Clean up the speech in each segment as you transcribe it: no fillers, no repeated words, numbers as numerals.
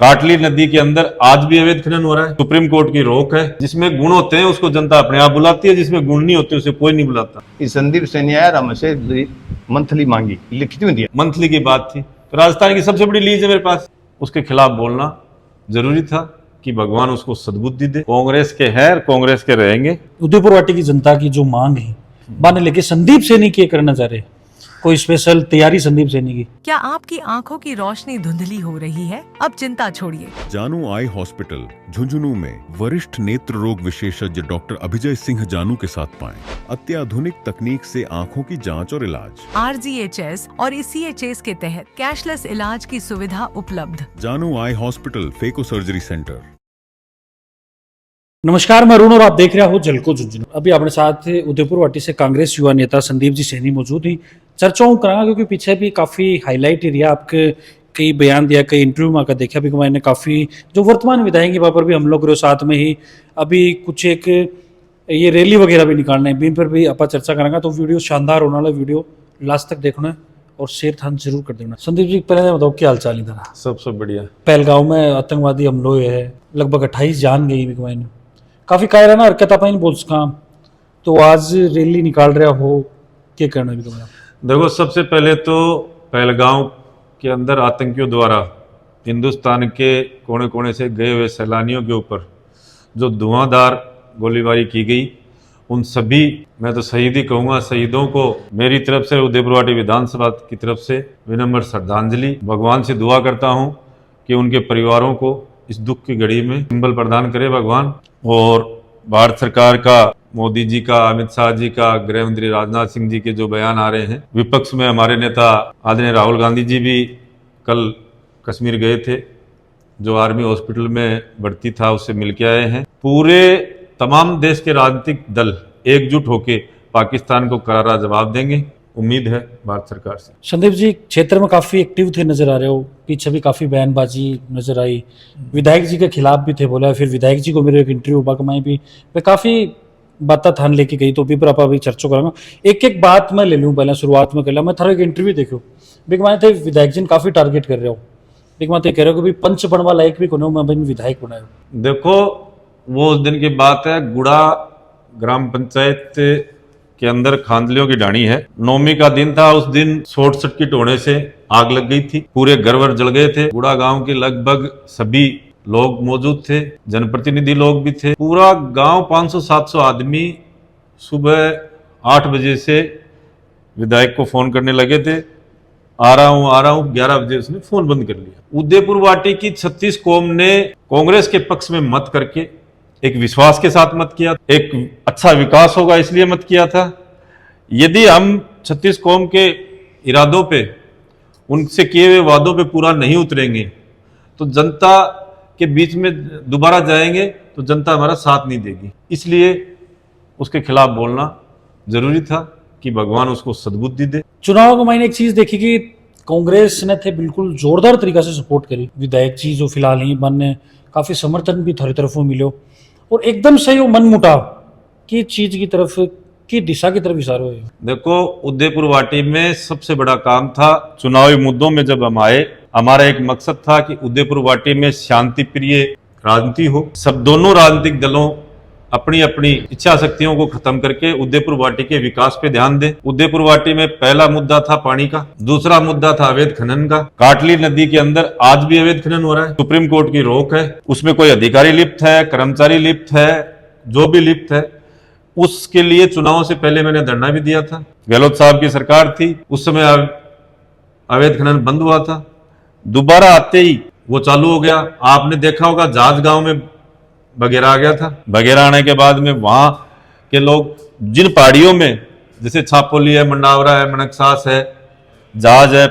काटली नदी के अंदर आज भी अवैध खनन हो रहा है। सुप्रीम कोर्ट की रोक है। जिसमें गुण होते हैं उसको जनता अपने आप बुलाती है, जिसमें गुण नहीं होते उसे कोई नहीं बुलाता। संदीप सैनी आया हमसे मंथली मांगी, लिखित में दिया। मंथली की बात थी तो राजस्थान की सबसे बड़ी लीज है मेरे पास, उसके खिलाफ बोलना जरूरी था कि भगवान उसको सद्बुद्धि दे। कांग्रेस के हैं, कांग्रेस के रहेंगे। उदयपुर वाटी की जनता की जो मांग है माने लेके संदीप सैनी की करना चाह रहे, कोई स्पेशल तैयारी संदीप सैनी की? क्या आपकी आंखों की रोशनी धुंधली हो रही है? अब चिंता छोड़िए। जानू आई हॉस्पिटल झुंझुनू में वरिष्ठ नेत्र रोग विशेषज्ञ डॉक्टर अभिजय सिंह जानू के साथ पाएं अत्याधुनिक तकनीक से आंखों की जांच और इलाज। RGHS और ECHS के तहत कैशलेस इलाज की सुविधा उपलब्ध। जानू eye hospital phaco surgery centre. नमस्कार, मैं अरुण और आप देख रहे हो झलको झुंझुनू। अभी अपने साथ उदयपुर वाटी से कांग्रेस युवा नेता संदीप जी सैनी मौजूद ही। चर्चाओं करांगा क्योंकि पीछे भी काफी हाईलाइट ही रहा, आपके कई बयान दिया, कई इंटरव्यू में आकर देखा भी मैंने काफी जो वर्तमान विधायक के वहाँ भी हम लोग साथ में ही अभी कुछ एक ये रैली वगैरह भी निकालना है, बीन पर भी आप चर्चा करांगा। तो वीडियो शानदार होने वाला, वीडियो लास्ट तक देखना है और शेयर थान जरूर कर देना। संदीप जी पहले बताओ क्या हाल चाल इधर? सबसे बढ़िया। पहलगांव में आतंकवादी हमलों है, लगभग 28 जान गई मैंने, काफी कायराना हरकत आप बोल सका, तो आज रैली निकाल रहा हो, क्या करना भी तुम्हारा? देखो, सबसे पहले तो पहलगांव के अंदर आतंकियों द्वारा हिंदुस्तान के कोने कोने से गए हुए सैलानियों के ऊपर जो धुआंधार गोलीबारी की गई, उन सभी, मैं तो शहीद ही कहूँगा, शहीदों को मेरी तरफ से, उदयपुर वाटी विधानसभा की तरफ से विनम्र श्रद्धांजलि। भगवान से दुआ करता हूँ कि उनके परिवारों को इस दुख की घड़ी में संबल प्रदान करे भगवान। और भारत सरकार का, मोदी जी का, अमित शाह जी का, गृह मंत्री राजनाथ सिंह जी के जो बयान आ रहे हैं, विपक्ष में हमारे नेता आदरणीय राहुल गांधी जी भी कल कश्मीर गए थे, जो आर्मी हॉस्पिटल में भर्ती था उससे मिलके आए हैं। पूरे तमाम देश के राजनीतिक दल एकजुट होके पाकिस्तान को करारा जवाब देंगे, उम्मीद है भारत सरकार से। संदीप जी क्षेत्र में काफी एक्टिव थे, नजर आ रहे हो, पीछे भी काफी बयानबाजी नजर आई, विधायक जी के खिलाफ भी थे बोला, फिर विधायक जी को मेरे एक इंटरव्यू बाकमाई भी वे काफी बातें थान लेके गई, तो भी पर आप अभी चर्चा करूंगा। एक एक बात मैं ले लूँ, पहले शुरुआत में कर लिया। मैं थारा एक इंटरव्यू देखो, बिगमाए थे विधायक जी काफी टारगेट कर रहे हो, बिगमाते कह रहे हो कि पंच बनवा लायक भी कोने मैं विधायक बनाए। देखो, वो उस दिन की बात है, गुड़ा ग्राम पंचायत के अंदर खांदलियों की ढाणी है। नौमी का दिन था, उस दिन शॉर्ट सर्किट होने से आग लग गई थी, पूरे घर वर जल गए थे। गुड़ा गांव के लगभग सभी लोग मौजूद थे, जनप्रतिनिधि लोग भी थे। पूरा गांव 500-700 आदमी सुबह 8 बजे से विधायक को फोन करने लगे थे, आ रहा हूं। 11 बजे उसने फोन बंद कर लिया। उदयपुर वाटी की 36 कौम ने कांग्रेस के पक्ष में मत करके एक विश्वास के साथ मत किया, एक अच्छा विकास होगा इसलिए मत किया था। यदि हम 36 कौम के इरादों पे, उनसे किए हुए वादों पे पूरा नहीं उतरेंगे तो जनता के बीच में दोबारा जाएंगे तो जनता हमारा साथ नहीं देगी। इसलिए उसके खिलाफ बोलना जरूरी था कि भगवान उसको सद्बुद्धि दे। चुनाव को मैंने एक चीज देखी कि कांग्रेस ने थे बिल्कुल जोरदार तरीका से सपोर्ट करी विधायक जी, जो फिलहाल ही बन काफी समर्थन भी थारी तरफों मिलो, और एकदम से वो मन मुटाव की चीज की तरफ की दिशा की तरफ इशारा हुए। देखो, उदयपुर वाटी में सबसे बड़ा काम था, चुनावी मुद्दों में जब हम आए, हमारा एक मकसद था कि उदयपुर वाटी में शांति प्रिय राजनीति हो। सब दोनों राजनीतिक दलों अपनी अपनी इच्छा शक्तियों को खत्म करके उदयपुर वाटी के विकास पे ध्यान दें। उदयपुर वाटी में पहला मुद्दा था पानी का, दूसरा मुद्दा था अवैध खनन का। काटली नदी के अंदर आज भी अवैध खनन हो रहा है, सुप्रीम कोर्ट की रोक है, उसमें कोई अधिकारी लिप्त है, कर्मचारी लिप्त है, जो भी लिप्त है, उसके लिए चुनाव से पहले मैंने धरना भी दिया था। गहलोत साहब की सरकार थी, उस समय अवैध खनन बंद हुआ था, दोबारा आते ही वो चालू हो गया। आपने देखा होगा जहाज गांव में बगेरा आ गया था। बगेरा आने के बाद में वहां के लोग जिन पहाड़ियों में, जैसे छापोली है, मंडावरा है, मनकसास है, जहाज है,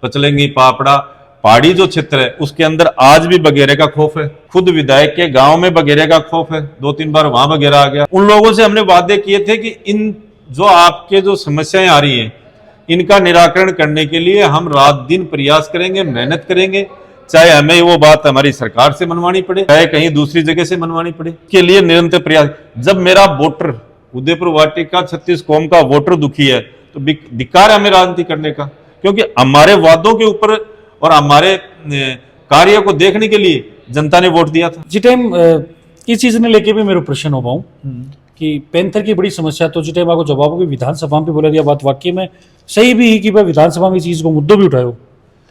पचलेंगी, पापड़ा, पहाड़ी जो क्षेत्र है उसके अंदर आज भी बगेरे का खौफ है। खुद विधायक के गांव में बगेरे का खौफ है, 2-3 बार वहां बगेरा आ गया। उन लोगों से हमने वादे किए थे कि इन जो आपके जो समस्याएं आ रही हैं, इनका निराकरण करने के लिए हम रात दिन प्रयास करेंगे, मेहनत करेंगे, चाहे हमें वो बात हमारी सरकार से मनवानी पड़े, चाहे कहीं दूसरी जगह से मनवानी पड़े, के लिए निरंतर प्रयास। जब मेरा वोटर, उदयपुर वाटी का 36 कौम का वोटर दुखी है तो धिक्कार है हमें राजनीति करने का, क्योंकि हमारे वादों के ऊपर और हमारे कार्य को देखने के लिए जनता ने वोट दिया था। जी टाइम इस चीज ने लेके भी मेरा प्रश्न हो पाऊं कि पैंथर की बड़ी समस्या तो जी टाइम आपको जवाब कि विधानसभा में बोला दिया बात वाकई में सही भी है कि भाई विधानसभा में इस चीज को मुद्दों भी उठायो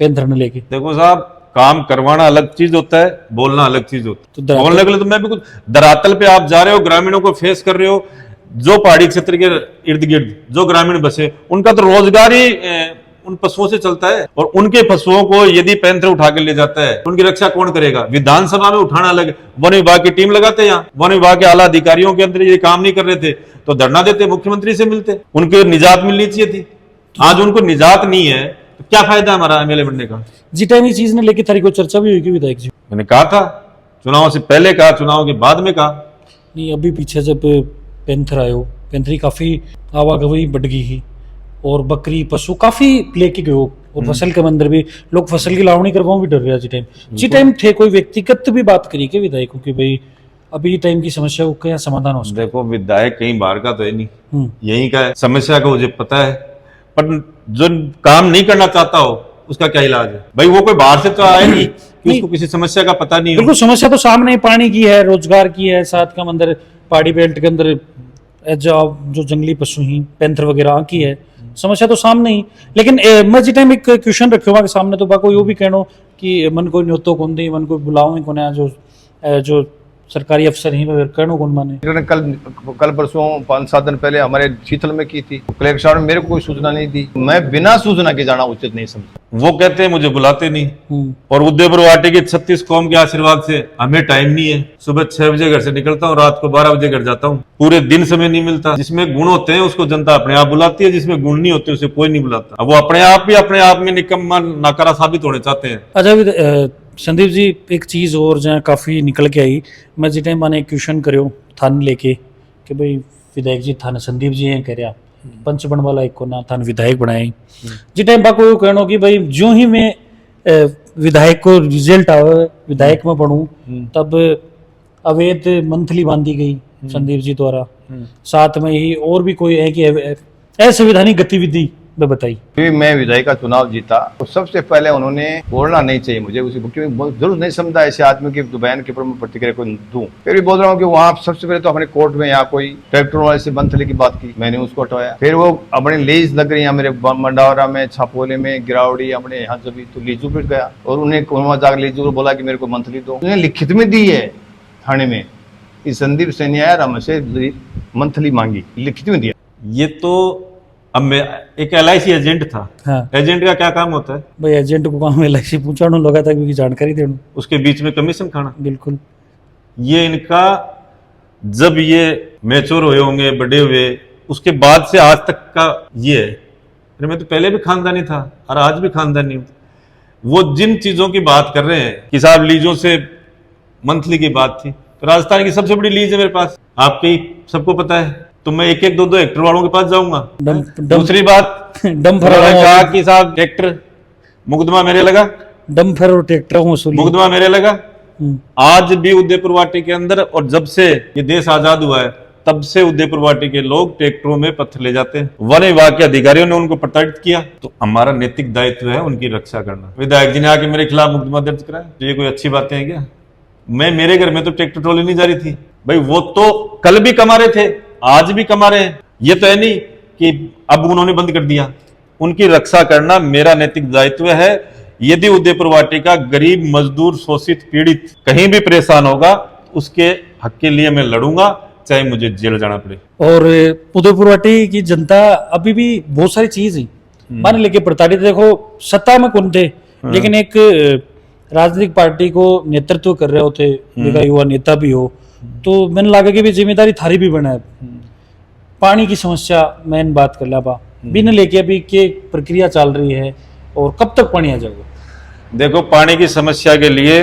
पैंथर ने लेके। देखो साहब, काम करवाना अलग चीज होता है, बोलना अलग चीज होता तो है। धरातल- बोलने के लिए तो मैं भी कुछ धरातल पे आप जा रहे हो, ग्रामीणों को फेस कर रहे हो, जो पहाड़ी क्षेत्र के इर्द गिर्द जो ग्रामीण बसे उनका तो रोजगार ही उन पशुओं से चलता है, और उनके पशुओं को यदि पैंथर उठा के ले जाता है उनकी रक्षा कौन करेगा? विधानसभा में उठाना अलग, वन विभाग की टीम लगाते, यहाँ वन विभाग के आला अधिकारियों के अंदर ये काम नहीं कर रहे थे तो धरना देते, मुख्यमंत्री से मिलते, उनकी निजात मिलनी चाहिए थी। आज उनको निजात नहीं है तो क्या फायदा हमारा एमएलए बनने का? जी टाइम इस चीज ने लेके तारीख को चर्चा भी हुई कि विधायक जी मैंने कहा था, चुनाव से पहले कहा, चुनाव के बाद में कहा। नहीं अभी पीछे जब पैंथर आयो पैंथरी काफी आवागमनी बढ़ गई ही और बकरी पशु काफी लेके गए और फसल के अंदर भी लोग फसल की लावणी करवाओ भी डर रहे जी टाइम थे कोई व्यक्तिगत भी बात करी के विधायकों की भाई अभी टाइम की समस्या को क्या समाधान हो सकता देखो, विधायक कहीं बाहर का तो है नहीं, है? यही का है। समस्या का मुझे पता है, पर जो काम नहीं करना चाहता हो उसका क्या इलाज है? भाई वो कोई बाहर से तो आया नहीं कि उसको किसी समस्या का पता नहीं हो। बिल्कुल समस्या तो सामने ही पानी की है, रोजगार की है, साथ के अंदर पहाड़ी बेल्ट के अंदर जो जंगली पशु ही पैंथर वगैरह की है, समस्या तो सामने ही। लेकिन मैं जी टाइम एक क्वेश्चन रखे के सामने तो बाको यो भी कहनो कि मन कोई न्योतो कौन दी, मन कोई बुलाओ ही कौन है, जो सरकारी अफसर ही कहनो कौन माने। इन्होंने कल परसों 5-7 दिन पहले हमारे शीतल में की थी, कलेक्टर साहब ने मेरे को कोई सूचना नहीं दी, मैं बिना सूचना के जाना उचित नहीं समझा। वो कहते हैं मुझे बुलाते नहीं, और उदयपुर वाटी के 36 कौम के आशीर्वाद से हमें टाइम नहीं है। सुबह 6 बजे घर से निकलता हूँ, रात को 12 बजे घर जाता हूँ, पूरे दिन समय नहीं मिलता। जिसमें गुण होते हैं उसको जनता अपने आप बुलाती है, जिसमें गुण नहीं होते उसे कोई नहीं बुलाता। अब वो अपने आप ही अपने आप में निकम्मा नाकारा साबित होने चाहते हैं। अच्छा संदीप जी एक चीज़ और जहाँ काफ़ी निकल के आई, मैं जी टाइम मैंने एक क्वेश्चन करो थान लेके कि भाई विधायक जी थाने संदीप जी हैं कह रहा पंच बन वाला एक को ना थान विधायक बनाए जी टाइम बाको यो कहनो कि भाई जो ही मैं विधायक को रिजल्ट आवे विधायक में पढ़ूं तब अवैध मंथली बांधी गई संदीप जी द्वारा, साथ में ही और भी कोई है कि असंवैधानिक गतिविधि में बताई। फिर मैं विधायक का चुनाव जीता तो सबसे पहले उन्होंने बोलना नहीं चाहिए मुझे, उसी क्योंकि जरूर नहीं समझा ऐसे आदमी के बयान के ऊपर मैं प्रतिक्रिया को दूं। फिर भी बोल रहा हूँ कि वहाँ सबसे पहले तो अपने कोर्ट में यहाँ कोई ट्रैक्टरों वाले से मंथली की बात की, मैंने उसको हटवाया। फिर वो अपने लीज लग रही है मेरे मंडावरा में, छापोले में, गिरावड़ी, अपने यहाँ जब तो लीजू पे गया और उन्हें वहाँ जाकर लीजू को बोला कि मेरे को मंथली दो। उन्हें लिखित में दी है थाने में कि संदीप सैनिया राम से मंथली मांगी, लिखित में दिया। ये तो अब मैं एक LIC एजेंट था। हाँ एजेंट का क्या काम होता है? भाई एजेंट को काम LIC पूछानो लगा था क्योंकि जानकारी देना, उसके बीच में कमीशन खाना। बिल्कुल ये इनका जब ये मैच्योर हुए होंगे, बड़े हुए, उसके बाद से आज तक का ये है। अरे मैं तो पहले भी खानदानी था और आज भी खानदानी हूँ। वो जिन चीजों की बात कर रहे हैं कि साहब लीजों से मंथली की बात थी, तो राजस्थान की सबसे बड़ी लीज है मेरे पास, आपके सबको पता है। तो मैं 1-1, 2-2 हेक्टर वालों के पास जाऊंगा। दूसरी बात डंपर कहा कि साहब ट्रैक्टर मुकदमा मेरे लगा, डंपर और ट्रैक्टर मुकदमा मेरे लगा। आज भी उदयपुर वाटी के अंदर, और जब से ये देश आजाद हुआ है तब से उदयपुर वाटी के लोग ट्रैक्टरों में पत्थर ले जाते हैं। वन विभाग के अधिकारियों ने उनको प्रताड़ित किया, तो हमारा नैतिक दायित्व है उनकी रक्षा करना। विधायक जी ने आके मेरे खिलाफ मुकदमा दर्ज कराया, तो ये कोई अच्छी बातें हैं क्या? मेरे घर में तो ट्रैक्टर ट्रॉली नहीं जा रही थी भाई, वो तो कल भी कमा रहे थे, आज भी कमा रहे हैं। ये तो है नहीं कि अब उन्होंने बंद कर दिया। उनकी रक्षा करना मेरा नैतिक दायित्व है। यदि उदयपुर वाटी का गरीब, मजदूर, शोषित, पीड़ित कहीं भी परेशान होगा, उसके हक के लिए मैं लड़ूंगा, चाहे मुझे जेल जाना पड़े। और उदयपुर वाटी की जनता अभी भी बहुत सारी चीज है मान लेके प्रताड़ित। देखो सत्ता में कौन थे, लेकिन एक राजनीतिक पार्टी को नेतृत्व कर रहे होते, युवा नेता भी हो, तो मैंने लगा कि भी जिम्मेदारी थारी भी बना है। पानी की समस्या मेन बात कर ला बिन लेके अभी के प्रक्रिया चल रही है और कब तक पानी आ जाएगा? देखो, पानी की समस्या के लिए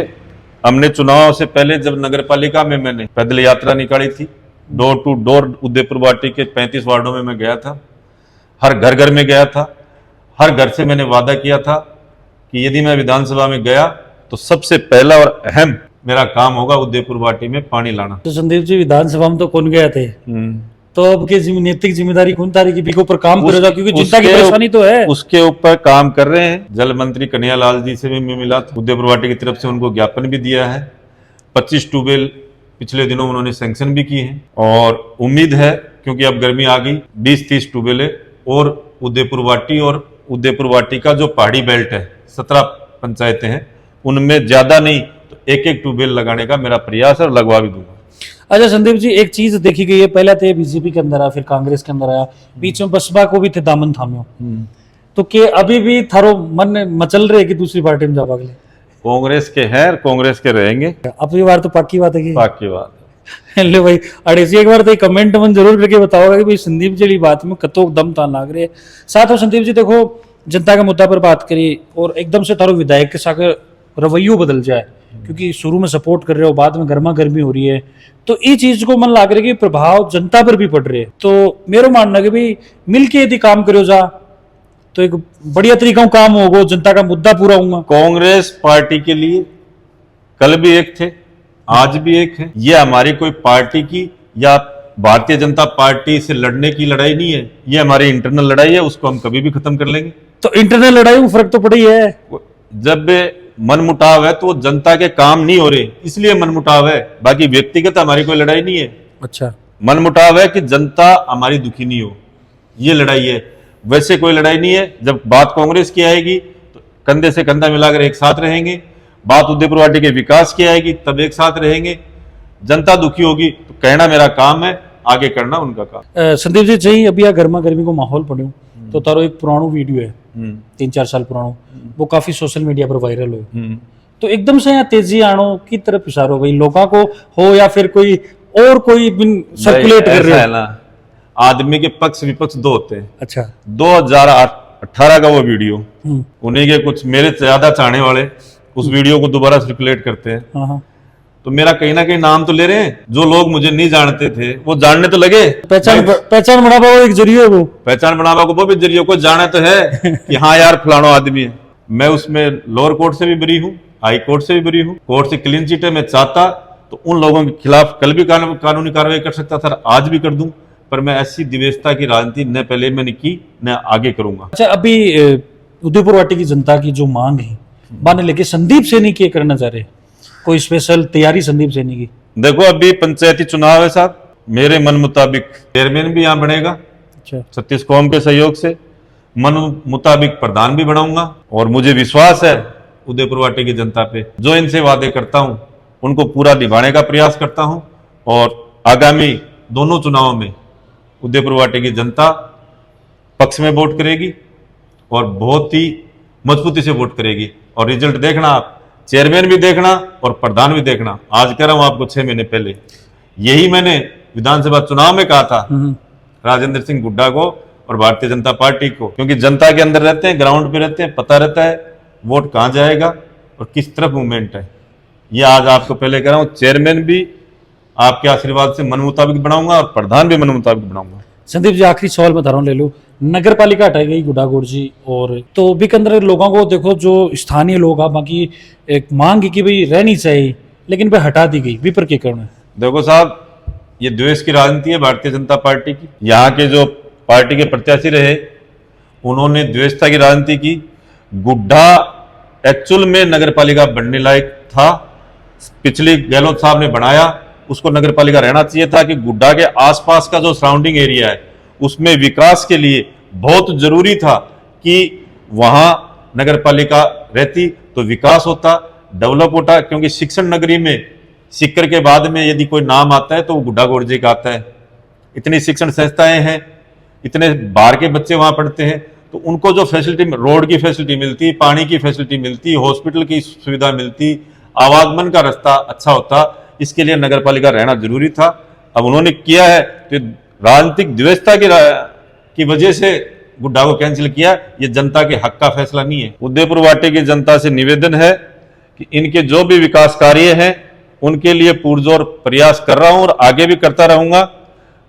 हमने चुनाव से पहले जब नगर पालिका में मैंने पैदल यात्रा निकाली थी, डोर टू डोर उदयपुर वाटी के 35 वार्डों में मैं गया था, हर घर घर में गया था। हर घर से मैंने वादा किया था कि यदि मैं विधानसभा में गया तो सबसे पहला और अहम मेरा काम होगा उदयपुर वाटी में पानी लाना। तो संदीप जी विधानसभा में तो कौन गया थे, तो अब के नैतिक जिम्मेदारी कौन तारी की बीको पर काम करेगा, क्योंकि जनता की उसके- परेशानी तो है। उसके ऊपर काम कर रहे हैं। जल मंत्री कन्हैयालाल जी से भी मैं मिला, उदयपुर वाटी की तरफ से उनको ज्ञापन भी दिया है। 25 ट्यूबवेल पिछले दिनों उन्होंने सैंक्शन भी किए हैं और उम्मीद है, क्योंकि अब गर्मी आ गई, 20-30 ट्यूबवेल और उदयपुर वाटी और उदयपुर वाटी का जो पहाड़ी बेल्ट है, 17 पंचायतें हैं, उनमें ज्यादा नहीं तो एक ट्यूबवेल लगाने का मेरा प्रयास है और लगवा भी दूंगा। अच्छा संदीप जी, एक चीज देखी गई है, पहले तो बीजेपी के अंदर आया, फिर कांग्रेस के अंदर आया, बीच में बसपा को भी थे दामन थाम्यो, तो के अभी भी थारो मन मचल रहे कि दूसरी पार्टी में जावा अगले? कांग्रेस के हैं, कांग्रेस के रहेंगे, अब ये बार तो पक्की बात है कि बाकी बात। ले भाई अड़ेसी एक बार तो कमेंट मन जरूर करके बताओगे कि भाई संदीप जी बात में कतो दम तान लाग रहे। साथ में संदीप जी देखो, जनता के मुद्दा पर बात करी और एकदम से थारो विधायक के साथ रवैयो बदल जाए, क्योंकि शुरू में सपोर्ट कर रहे हो, बाद में गर्मा गर्मी हो रही है, तो ये चीज को मन लाग रहा है कि प्रभाव जनता पर भी पड़ रहे है। तो मेरा मानना कि भाई मिलके यदि काम करो जा तो एक बढ़िया तरीका काम होगा, जनता का मुद्दा पूरा होगा। कांग्रेस पार्टी के लिए कल भी एक थे, आज भी एक है। ये हमारी कोई पार्टी की या भारतीय जनता पार्टी से लड़ने की लड़ाई नहीं है, ये हमारी इंटरनल लड़ाई है, उसको हम कभी भी खत्म कर लेंगे। तो इंटरनल लड़ाई में फर्क तो पड़ी है। जब मनमुटाव है तो वो जनता के काम नहीं हो रहे, इसलिए मनमुटाव है, बाकी व्यक्तिगत हमारी कोई लड़ाई नहीं है। अच्छा, मनमुटाव है कि जनता हमारी दुखी नहीं हो, ये लड़ाई है, वैसे कोई लड़ाई नहीं है। जब बात कांग्रेस की आएगी तो कंधे से कंधा मिलाकर एक साथ रहेंगे, बात उदयपुर वाटी के विकास की आएगी तब एक साथ रहेंगे। जनता दुखी होगी तो कहना मेरा काम है, आगे करना उनका काम। संदीप जी चाहिए अभी आ गर्मा गर्मी को माहौल पड़ो तो तारो एक पुरानो वीडियो है 3-4 साल पुरानो, वो काफी सोशल मीडिया पर वायरल हो, तो एकदम से यहाँ तेजी आनो की तरफ इशारो भाई लोगों को हो या फिर कोई और कोई सर्कुलेट कर रहे है हो? ना, आदमी के पक्ष विपक्ष दो होते हैं। अच्छा, 2018 का वो वीडियो, उन्हीं के कुछ मेरे ज्यादा चाहने वाले उस वीडियो को दोबारा सर्कुलेट करते हैं, हाँ हाँ, तो मेरा कहीं ना कहीं नाम तो ले रहे हैं। जो लोग मुझे नहीं जानते थे वो जानने तो लगे। पहचान बना पाओ एक जरिए वो, पहचान बनावा को वो भी जरिए को जाना तो है कि हाँ यार फलानो आदमी है। मैं उसमें लोअर कोर्ट से भी बरी हूँ, हाई कोर्ट से भी बरी हूँ, कोर्ट से क्लीन चिट है। मैं चाहता तो उन लोगों के खिलाफ कल भी कानूनी कार्रवाई कर सकता था, आज भी कर दूं, पर मैं ऐसी दिवेशता की राजनीति न पहले मैंने की न आगे करूंगा। अच्छा अभी उदयपुर वाटी की जनता की जो मांग है माने लेके संदीप सैनी के करना चाह रहे, कोई स्पेशल तैयारी संदीप सैनी की? देखो अभी पंचायती चुनाव है साहब, मेरे मन मुताबिक चेयरमैन भी यहाँ बनेगा, अच्छा, छत्तीस कौम के सहयोग से, मन मुताबिक प्रधान भी बनाऊंगा, और मुझे विश्वास है उदयपुर वाटी की जनता पे। जो इनसे वादे करता हूं उनको पूरा निभाने का प्रयास करता हूं, और आगामी दोनों चुनावों में उदयपुर वाटी की जनता पक्ष में वोट करेगी और बहुत ही मजबूती से वोट करेगी। और रिजल्ट देखना आप, चेयरमैन भी देखना और प्रधान भी देखना। आज कह रहा हूं आपको 6 महीने पहले यही मैंने विधानसभा चुनाव में कहा था राजेंद्र सिंह गुड्डा को और भारतीय जनता पार्टी को, क्योंकि जनता के अंदर रहते हैं, ग्राउंड पे रहते हैं, पता रहता है वोट कहां जाएगा और किस तरफ मूवमेंट है। ये आज आपको पहले कह रहा हूं, चेयरमैन भी आपके आशीर्वाद से मन मुताबिक बनाऊंगा और प्रधान भी मन मुताबिक बनाऊंगा। संदीप जी आखिरी सवाल मैं थारा ले लूँ, नगर पालिका हटाई गई गुडागोड़ जी, और तो भी के अंदर लोगों को देखो जो स्थानीय लोग हैं बाकी एक मांग है कि भाई रहनी चाहिए, लेकिन भाई हटा दी गई, विपर के कारण? देखो साहब, ये द्वेष की राजनीति है भारतीय जनता पार्टी की। यहाँ के जो पार्टी के प्रत्याशी रहे उन्होंने द्वेषता की राजनीति की। गुड्डा एक्चुअल में नगर पालिका बनने लायक था, पिछली गहलोत साहब ने बनाया, उसको नगर पालिका रहना चाहिए था कि गुड्डा के आसपास का जो सराउंडिंग एरिया है उसमें विकास के लिए बहुत जरूरी था कि वहां नगर पालिका रहती तो विकास होता, डेवलप होता। क्योंकि शिक्षण नगरी में सिक्कर के बाद में यदि कोई नाम आता है तो वो गुड्डा गोड़ जी का आता है। इतनी शिक्षण संस्थाएं हैं, इतने बाहर के बच्चे वहां पढ़ते हैं, तो उनको जो फैसिलिटी, रोड की फैसिलिटी मिलती, पानी की फैसिलिटी मिलती, हॉस्पिटल की सुविधा मिलती, आवागमन का रास्ता अच्छा होता, इसके लिए नगर पालिका रहना जरूरी था। अब उन्होंने किया है तो राजनीतिक द्वेषता की वजह से गुड्डा को कैंसिल किया। ये जनता के हक का फैसला नहीं है। उदयपुर वाटी की जनता से निवेदन है कि इनके जो भी विकास कार्य हैं उनके लिए पुरजोर प्रयास कर रहा हूं और आगे भी करता रहूंगा।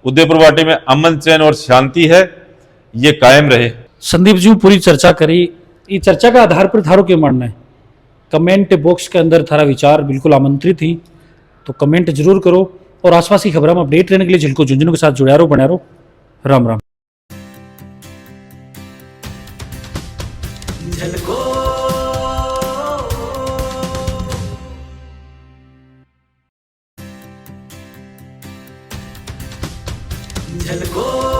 उदयपुर वाटी में अमन, चैन और शांति है, ये कायम रहे। संदीप जी पूरी चर्चा करी, ये चर्चा का आधार पर थारो क्या मानना है? कमेंट बॉक्स के अंदर थारा विचार बिल्कुल आमंत्रित ही, तो कमेंट जरूर करो और आसपास की खबर हम अपडेट रहने के लिए झलको झुंझुनू के साथ जुड़े रहो, बने रहो। राम राम। झलको